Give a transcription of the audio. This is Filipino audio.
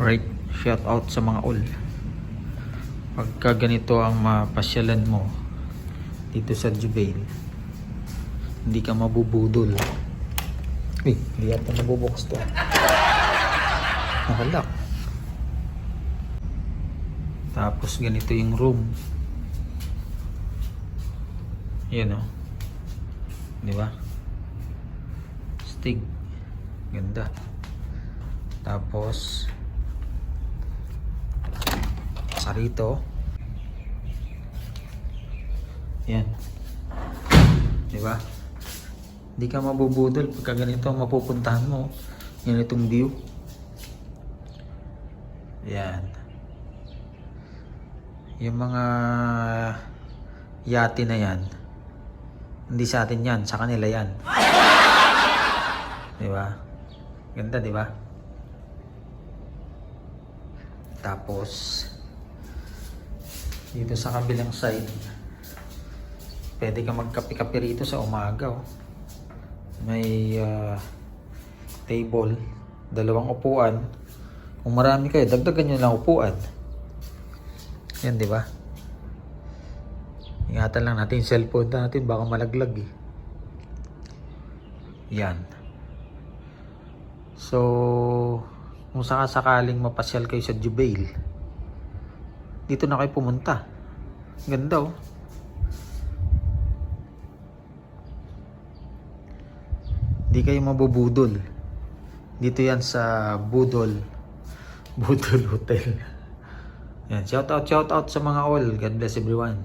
Right, shout out sa mga all. Pagka ganito ang mapasyalan mo dito sa Jubail, hindi ka mabubudol. Hindi yata nabubukas to. Nakalak. Tapos ganito yung room. Yan o. Diba? Stig. Ganda. Tapos sa rito. Yan. Diba? Hindi ka mabubudol pagka ganito ang mapupuntahan mo. Ganitong view. Yan. Yung mga yate na yan, hindi sa atin yan, sa kanila yan. Diba? Ganda, diba? Tapos dito sa kabilang side, pwede ka magkape-kape rito sa umaga. Oh. May table, 2 upuan. Kung marami kayo, dagdagan nyo lang upuan. Yan, di ba? Ingatan lang natin yung cellphone natin, baka malaglag eh. Yan. So, kung sakaling mapasyal kayo sa Jubail, dito na kayo pumunta. Ganda oh. Di kayo mabubudol. Dito yan sa Budol Hotel. Yan, shout out sa mga all. God bless everyone.